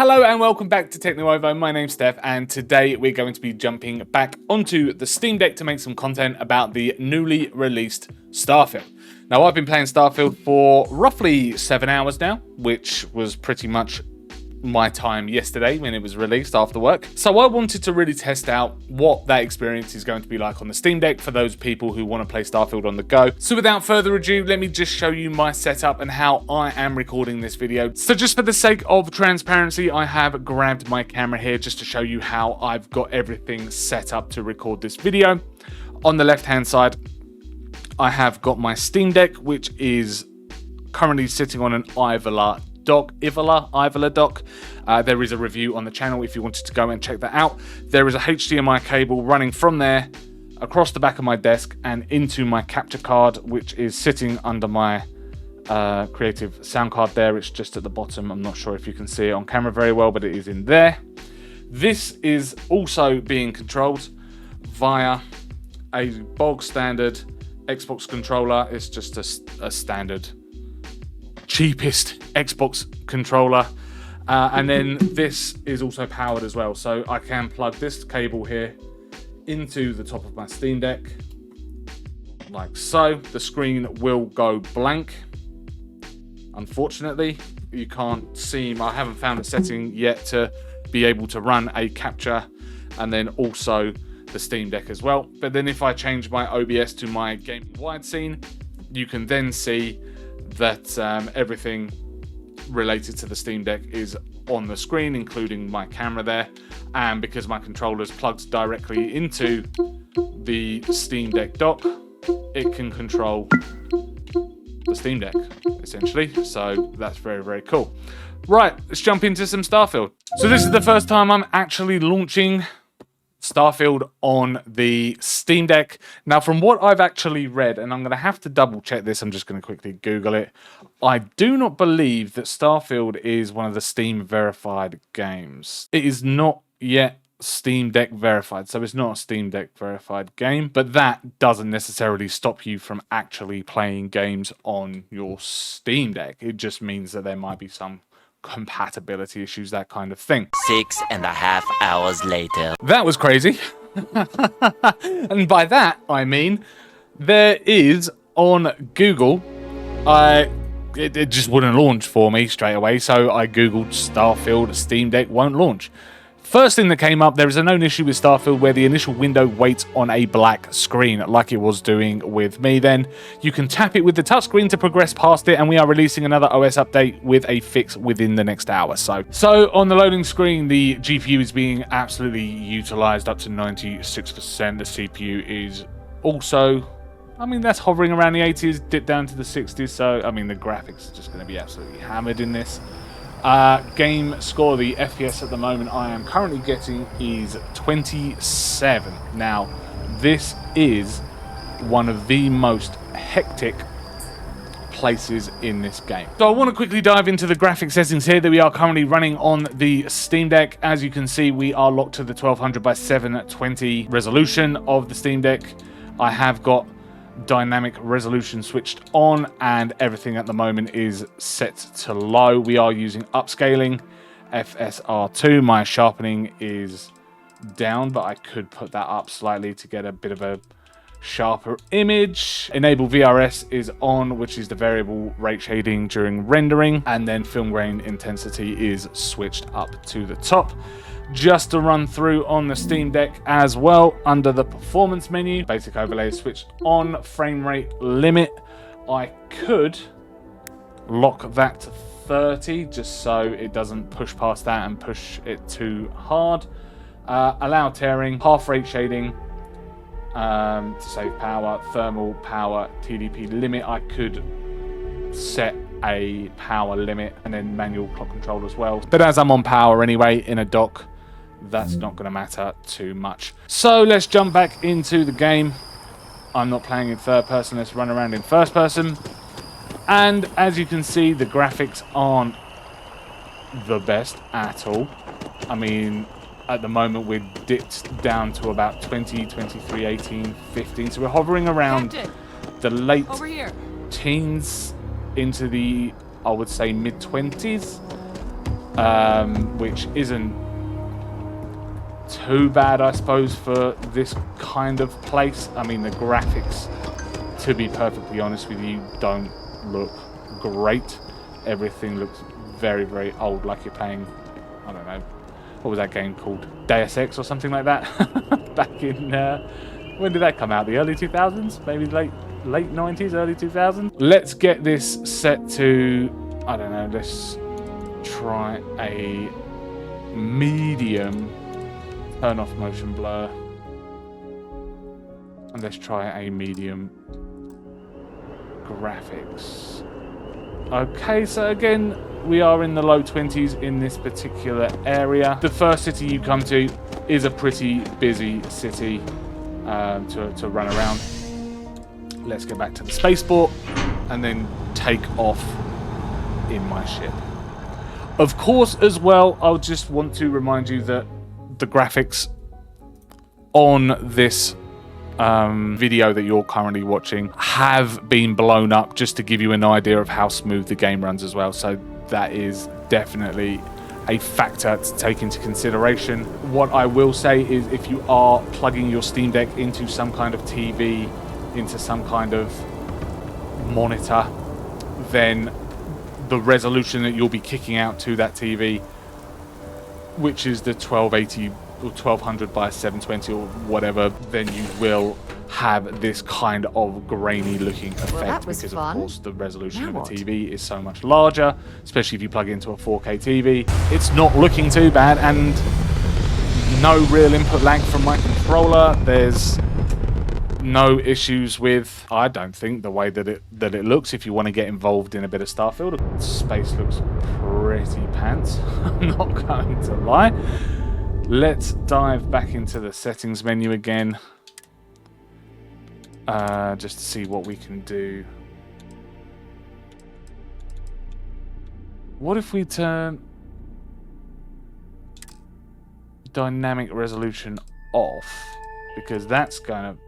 Hello and welcome back to TechnoOvo. My name's Steph and today we're going to be jumping back onto the Steam Deck to make some content about the newly released Starfield. Now I've been playing Starfield for roughly 7 hours now, which was pretty much my time yesterday when it was released after work. So I wanted to really test out what that experience is going to be like on the Steam Deck for those people who want to play Starfield on the go. So without further ado, let me just show you my setup and how I am recording this video. So just for the sake of transparency, I have grabbed my camera here just to show you how I've got everything set up to record this video. On the left hand side, I have got my Steam Deck, which is currently sitting on an Ivola dock. There is a review on the channel if you wanted to go and check that out. There is a HDMI cable running from there across the back of my desk and into my capture card, which is sitting under my creative sound card there. It's just at the bottom. I'm not sure if you can see it on camera very well, but it is in there. This is also being controlled via a bog standard Xbox controller. It's just a standard cheapest Xbox controller, and then this is also powered as well, so I can plug this cable here into the top of my Steam Deck like so. The screen will go blank. Unfortunately, you can't see, I haven't found a setting yet to be able to run a capture and then also the Steam Deck as well. But then if I change my OBS to my gaming wide scene, you can then see that everything related to the Steam Deck is on the screen, including my camera there. And because my controller is plugged directly into the Steam Deck dock, it can control the Steam Deck, essentially. So that's very, very cool. Right, let's jump into some Starfield. So this is the first time I'm actually launching Starfield on the Steam Deck. Now, from what I've actually read, and I'm going to have to double check this, I'm just going to quickly Google it. I do not believe that Starfield is one of the Steam verified games. It is not yet Steam Deck verified, so it's not a Steam Deck verified game, but that doesn't necessarily stop you from actually playing games on your Steam Deck. It just means that there might be some compatibility issues, that kind of thing. 6.5 hours later. That was crazy. And by that, I mean, there is on Google, it just wouldn't launch for me straight away, so I Googled Starfield Steam Deck won't launch. First thing that came up, there is a known issue with Starfield where the initial window waits on a black screen, like it was doing with me then. You can tap it with the touchscreen to progress past it, and we are releasing another OS update with a fix within the next hour. So on the loading screen, the GPU is being absolutely utilized up to 96%. The CPU is also, I mean, that's hovering around the 80s, dipped down to the 60s. So, I mean, the graphics are just going to be absolutely hammered in this. Game score, the FPS at the moment I am currently getting is 27. Now, this is one of the most hectic places in this game. So I want to quickly dive into the graphic settings here that we are currently running on the Steam Deck. As you can see, we are locked to the 1200 by 720 resolution of the Steam Deck. I have got dynamic resolution switched on, and everything at the moment is set to low. We are using upscaling, FSR2. My sharpening is down, but I could put that up slightly to get a bit of a sharper image. Enable VRS is on, which is the variable rate shading during rendering, and then film grain intensity is switched up to the top. Just to run through on the Steam Deck as well, under the performance menu, basic overlay is switched on, frame rate limit, I could lock that to 30 just so it doesn't push past that and push it too hard. Allow tearing, half rate shading to save power, thermal power, TDP limit, I could set a power limit and then manual clock control as well. But as I'm on power anyway in a dock, that's not going to matter too much. So let's jump back into the game. I'm not playing in third person, let's run around in first person. And as you can see, the graphics aren't the best at all. I mean, at the moment we're dipped down to about 20, 23, 18, 15. So we're hovering around the late teens into the, I would say, mid-20s. which isn't too bad, I suppose, for this kind of place. I mean, the graphics, to be perfectly honest with you, don't look great. Everything looks very, very old, like you're playing, I don't know, what was that game called? Deus Ex or something like that? Back in, when did that come out? The early 2000s? Maybe late 90s, early 2000s? Let's get this set to, I don't know, let's try a medium. Turn off motion blur. And let's try a medium graphics. Okay, so again, we are in the low 20s in this particular area. The first city you come to is a pretty busy city to run around. Let's get back to the spaceport and then take off in my ship. Of course, as well, I'll just want to remind you that the graphics on this video that you're currently watching have been blown up just to give you an idea of how smooth the game runs as well. So that is definitely a factor to take into consideration. What I will say is if you are plugging your Steam Deck into some kind of TV, into some kind of monitor, then the resolution that you'll be kicking out to that TV, which is the 1280 or 1200 by 720 or whatever, then you will have this kind of grainy looking effect because of course the resolution of a TV is so much larger, especially if you plug it into a 4K TV. It's not looking too bad, and no real input lag from my controller. There's no issues with, I don't think, the way that it looks. If you want to get involved in a bit of Starfield, space looks pretty pants. I'm not going to lie. Let's dive back into the settings menu again, just to see what we can do. What if we turn dynamic resolution off? Because that's going to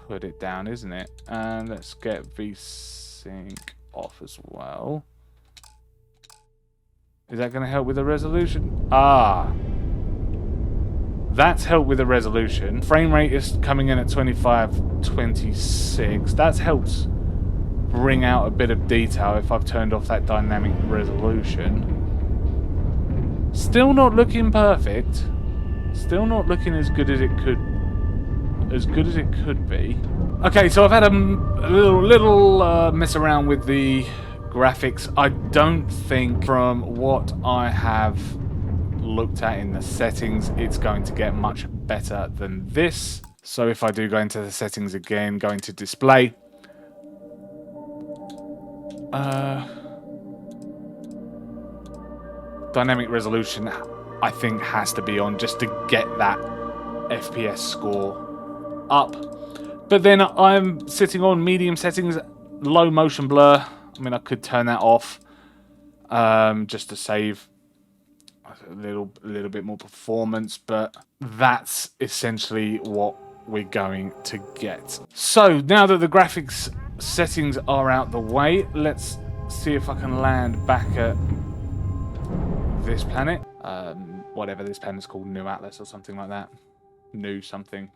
put it down, isn't it? And let's get VSync off as well. Is that going to help with the resolution? That's helped with the resolution. Frame rate is coming in at 2526. That's helped bring out a bit of detail if I've turned off that dynamic resolution. Still not looking perfect. Still not looking as good as it could be. Okay, so I've had a little mess around with the graphics. I don't think from what I have looked at in the settings it's going to get much better than this. So if I do go into the settings again, go into display, dynamic resolution I think has to be on just to get that FPS score up. But then I'm sitting on medium settings, low motion blur. I mean, I could turn that off just to save a little bit more performance, but that's essentially what we're going to get. So now that the graphics settings are out the way, let's see if I can land back at this planet. Whatever this planet's called, New Atlas or something like that. New something.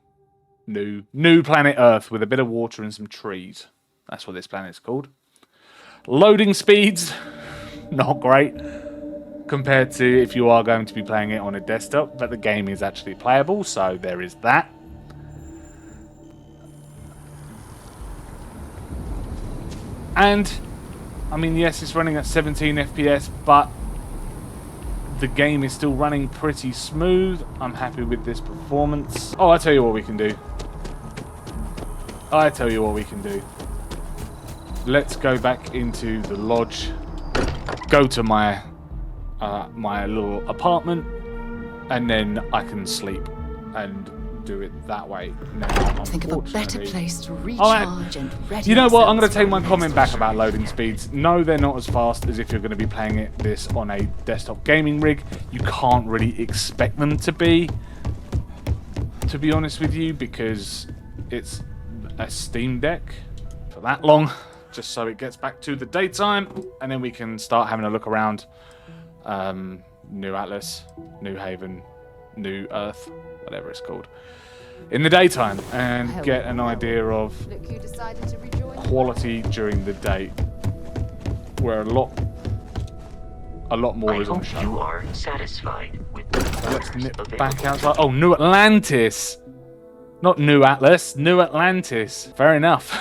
New planet Earth with a bit of water and some trees. That's what this planet's called. Loading speeds, not great compared to if you are going to be playing it on a desktop, but the game is actually playable, so there is that. And, I mean, yes, it's running at 17 FPS, but the game is still running pretty smooth. I'm happy with this performance. Oh, I tell you what we can do. Let's go back into the lodge, go to my my little apartment, and then I can sleep and do it that way. Now, think of a better place to recharge and ready. You know what? I'm going to take my comment back about loading speeds. No, they're not as fast as if you're going to be playing this on a desktop gaming rig. You can't really expect them to be honest with you, because it's a Steam Deck for that long, just so it gets back to the daytime, and then we can start having a look around New Atlas, New Haven, New Earth, whatever it's called, in the daytime and get an idea of Look, you decided to rejoin. quality during the day, where a lot more is on show. You are satisfied with the Let's colors nip available. back outside. Oh, New Atlantis, not New Atlas, New Atlantis. Fair enough.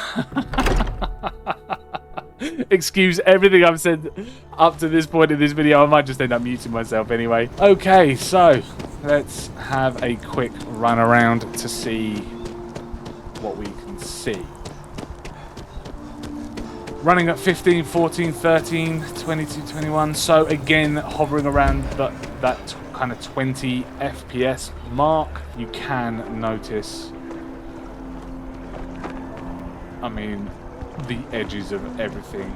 Excuse everything I've said up to this point in this video. I might just end up muting myself anyway. Okay, so let's have a quick run around to see what we can see. Running at 15, 14, 13, 22, 21. So again, hovering around that kind of 20 FPS mark. You can notice, I mean, the edges of everything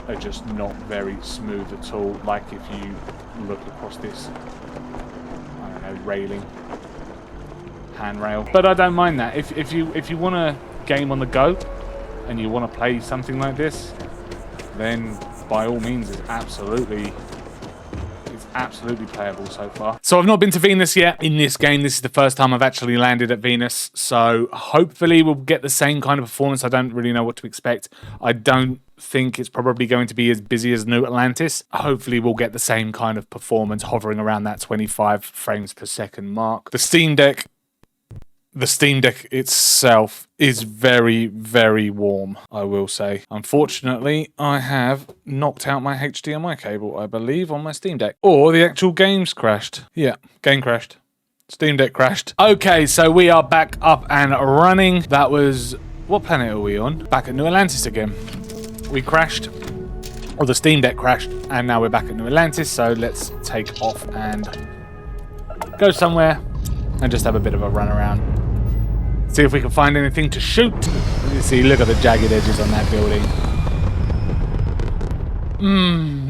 are just not very smooth at all. Like if you look across this, I don't know, railing, handrail. But I don't mind that. If you want a game on the go and you want to play something like this, then by all means, it's absolutely playable so far. So I've not been to Venus yet in this game. This is the first time I've actually landed at Venus. So hopefully we'll get the same kind of performance. I don't really know what to expect. I don't think it's probably going to be as busy as New Atlantis. Hopefully we'll get the same kind of performance hovering around that 25 frames per second mark. The Steam Deck itself is very, very warm, I will say. Unfortunately, I have knocked out my HDMI cable, I believe, on my Steam Deck. Or the actual game's crashed. Yeah, game crashed. Steam Deck crashed. Okay, so we are back up and running. That was... what planet are we on? Back at New Atlantis again. We crashed, or the Steam Deck crashed, and now we're back at New Atlantis, so let's take off and go somewhere and just have a bit of a run around. See if we can find anything to shoot. You see, look at the jagged edges on that building.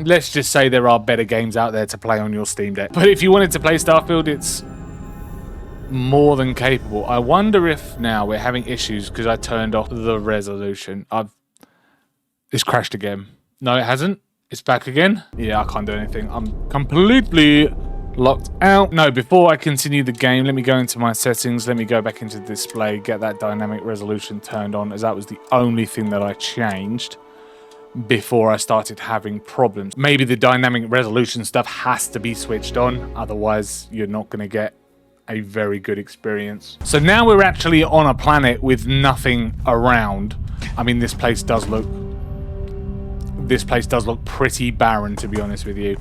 Let's just say there are better games out there to play on your Steam Deck. But if you wanted to play Starfield, it's more than capable. I wonder if now we're having issues because I turned off the resolution. It's crashed again. No, it hasn't. It's back again. Yeah, I can't do anything. I'm completely locked out. No, before I continue the game, let me go into my settings. Let me go back into the display, get that dynamic resolution turned on, as that was the only thing that I changed before I started having problems. Maybe the dynamic resolution stuff has to be switched on, otherwise you're not going to get a very good experience. So now we're actually on a planet with nothing around. I mean, this place does look pretty barren, to be honest with you.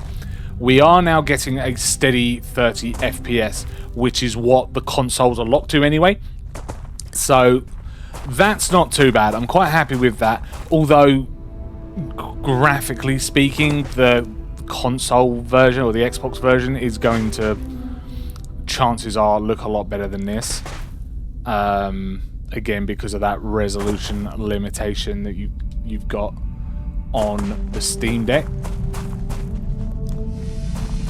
We are now getting a steady 30 FPS, which is what the consoles are locked to anyway. So that's not too bad. I'm quite happy with that. Although, graphically speaking, the console version or the Xbox version is going to, chances are, look a lot better than this. Again, because of that resolution limitation that you've got on the Steam Deck.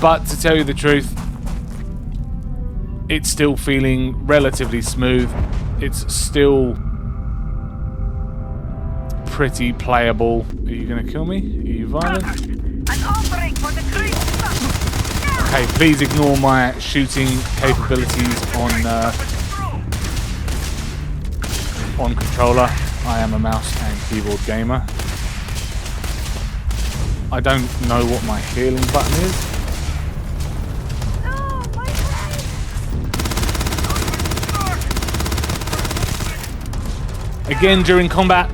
But to tell you the truth, it's still feeling relatively smooth. It's still pretty playable. Are you going to kill me? Are you violent? Okay, please ignore my shooting capabilities on controller. I am a mouse and keyboard gamer. I don't know what my healing button is. Again, during combat,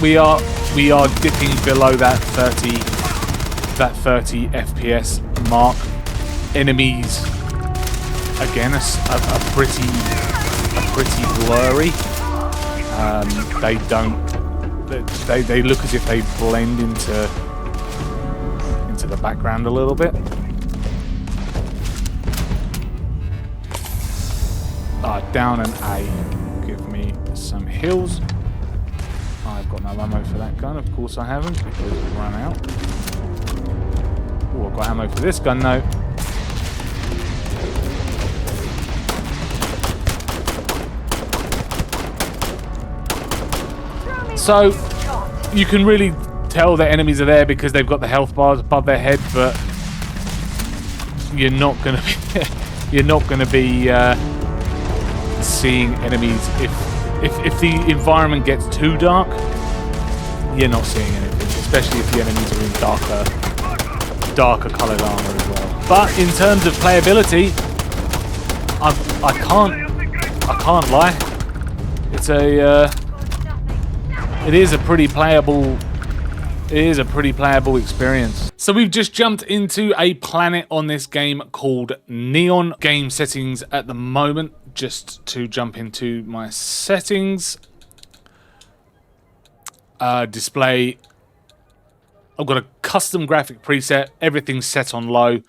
we are dipping below that 30 FPS mark. Enemies, again, are pretty blurry. They look as if they blend into the background a little bit. Down an A. Give me some heals. I've got no ammo for that gun. Of course I haven't, because it's run out. Oh, I've got ammo for this gun though. So you can really tell that enemies are there because they've got the health bars above their head, but you're not gonna be you're not gonna be seeing enemies if the environment gets too dark. You're not seeing anything, especially if the enemies are in darker coloured armor as well. But in terms of playability, I can't lie. It is a pretty playable experience. So we've just jumped into a planet on this game called Neon. Game settings at the moment, just to jump into my settings. Display. I've got a custom graphic preset. Everything's set on low.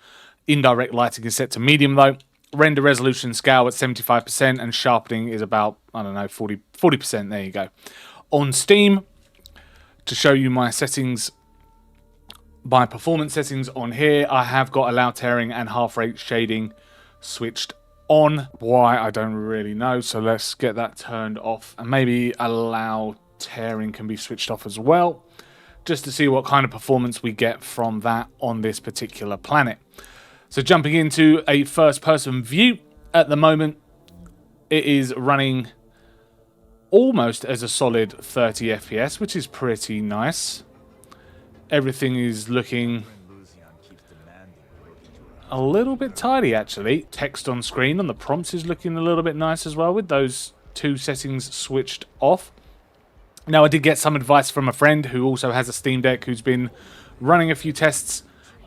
Indirect lighting is set to medium though. Render resolution scale at 75% and sharpening is about, I don't know, 40%. There you go. On Steam, to show you my settings, my performance settings on here, I have got allow tearing and half rate shading switched on. Why, I don't really know. So let's get that turned off, and maybe allow tearing can be switched off as well, just to see what kind of performance we get from that on this particular planet. So jumping into a first person view at the moment, it is running almost as a solid 30 FPS, which is pretty nice. Everything is looking a little bit tidy actually. Text on screen on the prompts is looking a little bit nice as well with those two settings switched off. Now I did get some advice from a friend who also has a Steam Deck who's been running a few tests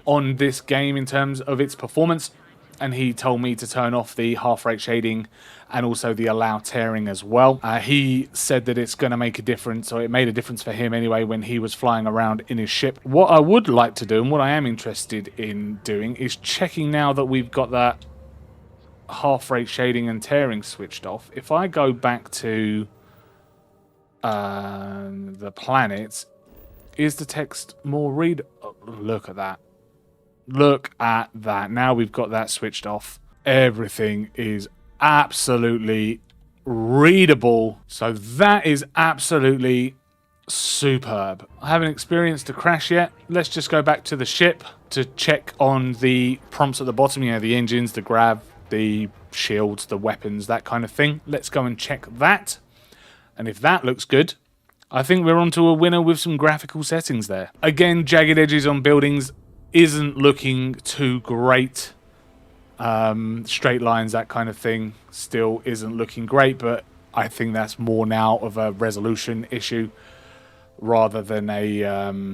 on this game in terms of its performance, and he told me to turn off the half rate shading and also the allow tearing as well. He said that it's going to make a difference, or it made a difference for him anyway when he was flying around in his ship. What I would like to do, and what I am interested in doing, is checking now that we've got that half rate shading and tearing switched off. If I go back to the planets, is the text more read? Oh, look at that. Look at that. Now we've got that switched off. Everything is absolutely readable. So that is absolutely superb. I haven't experienced a crash yet. Let's just go back to the ship to check on the prompts at the bottom. You know, the engines, the grav, the shields, the weapons, that kind of thing. Let's go and check that. And if that looks good, I think we're onto a winner with some graphical settings there. Again, jagged edges on buildings isn't looking too great. Straight lines, that kind of thing, still isn't looking great, but I think that's more now of a resolution issue rather than a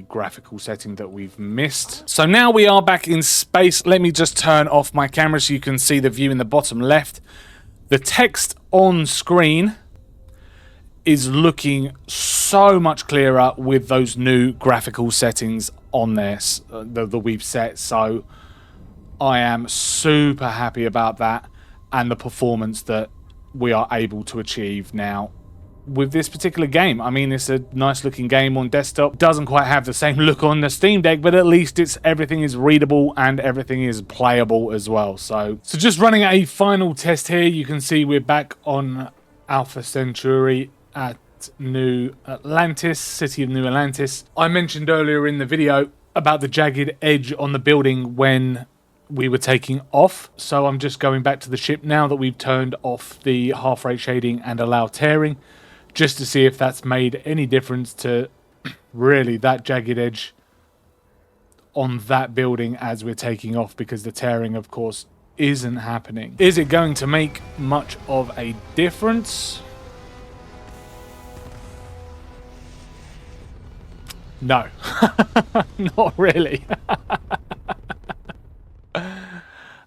graphical setting that we've missed. So now we are back in space. Let me just turn off my camera so you can see the view in the bottom left. The text on screen is looking so much clearer with those new graphical settings on there that we've set. So I am super happy about that and the performance that we are able to achieve now with this particular game. I mean, it's a nice looking game on desktop. Doesn't quite have the same look on the Steam Deck, but at least everything is readable and everything is playable as well. So just running a final test here. You can see we're back on Alpha Centauri at New Atlantis, city of New Atlantis. I mentioned earlier in the video about the jagged edge on the building when we were taking off. So I'm just going back to the ship now that we've turned off the half rate shading and allow tearing, just to see if that's made any difference to really that jagged edge on that building as we're taking off, because the tearing, of course, isn't happening. Is it going to make much of a difference? No, not really.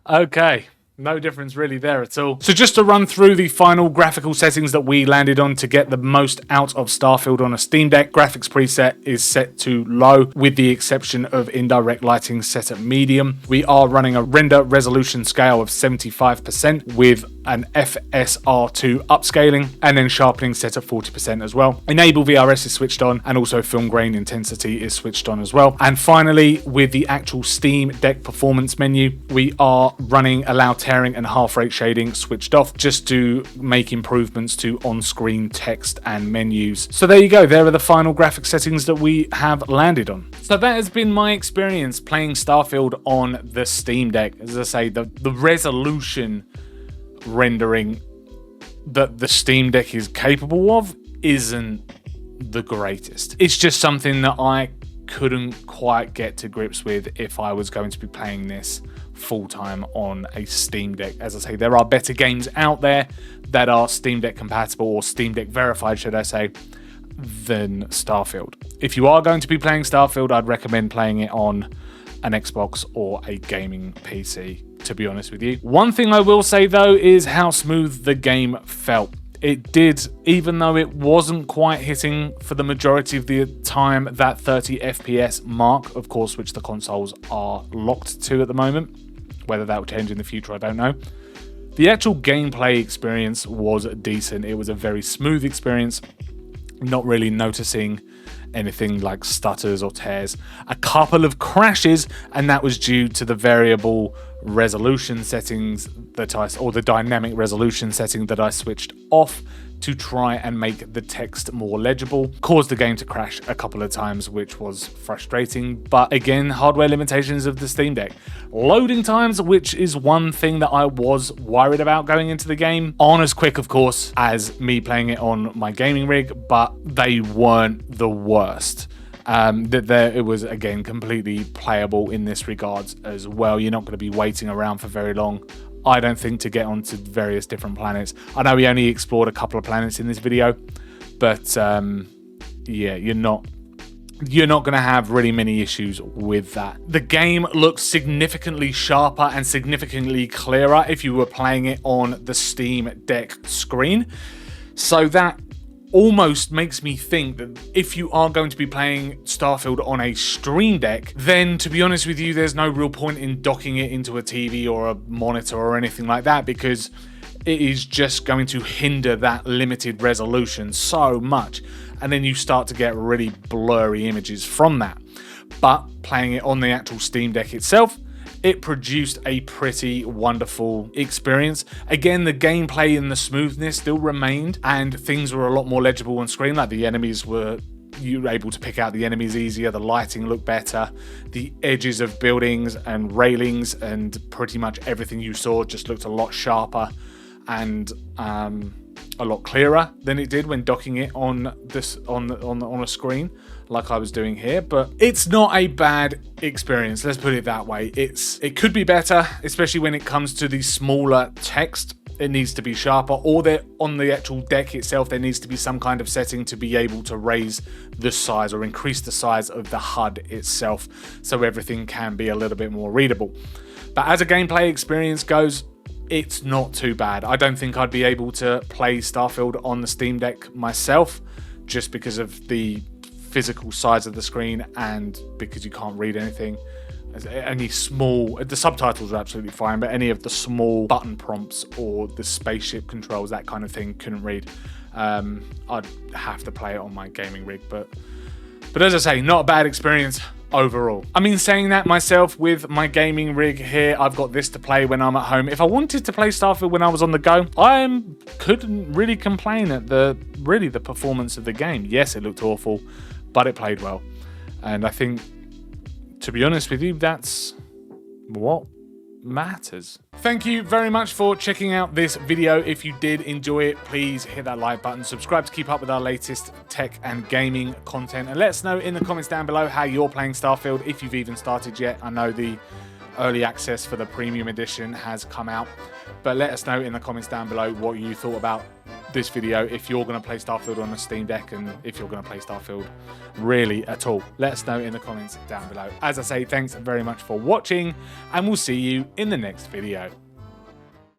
Okay, no difference really there at all. So just to run through the final graphical settings that we landed on to get the most out of Starfield on a Steam Deck. Graphics preset is set to low, with the exception of indirect lighting set at medium. We are running a render resolution scale of 75% with an FSR2 upscaling, and then sharpening set at 40% as well. Enable VRS is switched on, and also film grain intensity is switched on as well. And finally, with the actual Steam Deck performance menu, we are running allow tearing tearing and half rate shading switched off just to make improvements to on-screen text and menus. So there you go, there are the final graphic settings that we have landed on. So that has been my experience playing Starfield on the Steam Deck. As I say, the resolution rendering that the Steam Deck is capable of isn't the greatest. It's just something that I couldn't quite get to grips with if I was going to be playing this full-time on a Steam Deck. As I say, there are better games out there that are Steam Deck compatible, or Steam Deck verified, should I say, than Starfield. If you are going to be playing Starfield, I'd recommend playing it on an Xbox or a gaming PC, to be honest with you. One thing I will say though is how smooth the game felt. It did, even though it wasn't quite hitting for the majority of the time that 30 FPS mark, of course, which the consoles are locked to at the moment. Whether that will change in the future, I don't know. The actual gameplay experience was decent. It was a very smooth experience, not really noticing anything like stutters or tears. A couple of crashes, and that was due to the variable resolution settings that or the dynamic resolution setting that I switched off to try and make the text more legible. Caused the game to crash a couple of times, which was frustrating, but again, hardware limitations of the Steam Deck. Loading times, which is one thing that I was worried about going into the game, aren't as quick, of course, as me playing it on my gaming rig, but they weren't the worst. It was, again, completely playable in this regards as well. You're not going to be waiting around for very long, I don't think, to get onto various different planets. I know we only explored a couple of planets in this video, but yeah, you're not going to have really many issues with that. The game looks significantly sharper and significantly clearer if you were playing it on the Steam Deck screen. So that almost makes me think that if you are going to be playing Starfield on a Stream Deck, then to be honest with you, there's no real point in docking it into a TV or a monitor or anything like that, because it is just going to hinder that limited resolution so much, and then you start to get really blurry images from that. But playing it on the actual Steam Deck itself, it produced a pretty wonderful experience. Again, the gameplay and the smoothness still remained, and things were a lot more legible on screen. Like the enemies you were able to pick out the enemies easier, the lighting looked better, the edges of buildings and railings and pretty much everything you saw just looked a lot sharper and a lot clearer than it did when docking it on a screen like I was doing here. But it's not a bad experience, let's put it that way. It could be better, especially when it comes to the smaller text. It needs to be sharper, or on the actual deck itself there needs to be some kind of setting to be able to raise the size or increase the size of the HUD itself, so everything can be a little bit more readable. But as a gameplay experience goes, it's not too bad. I don't think I'd be able to play Starfield on the Steam Deck myself, just because of the physical size of the screen and because you can't read anything. The subtitles are absolutely fine, but any of the small button prompts or the spaceship controls, that kind of thing, couldn't read. I'd have to play it on my gaming rig, but as I say, not a bad experience overall. I mean, saying that myself, with my gaming rig here, I've got this to play when I'm at home. If I wanted to play Starfield when I was on the go, I couldn't really complain at the performance of the game. Yes, it looked awful, but it played well. And I think, to be honest with you, that's what matters. Thank you very much for checking out this video. If you did enjoy it, please hit that like button, subscribe to keep up with our latest tech and gaming content, and let us know in the comments down below how you're playing Starfield, if you've even started yet. I know the early access for the premium edition has come out, but let us know in the comments down below what you thought about this video, if you're going to play Starfield on the Steam Deck, and if you're going to play Starfield really at all. Let us know in the comments down below. As I say, thanks very much for watching, and we'll see you in the next video.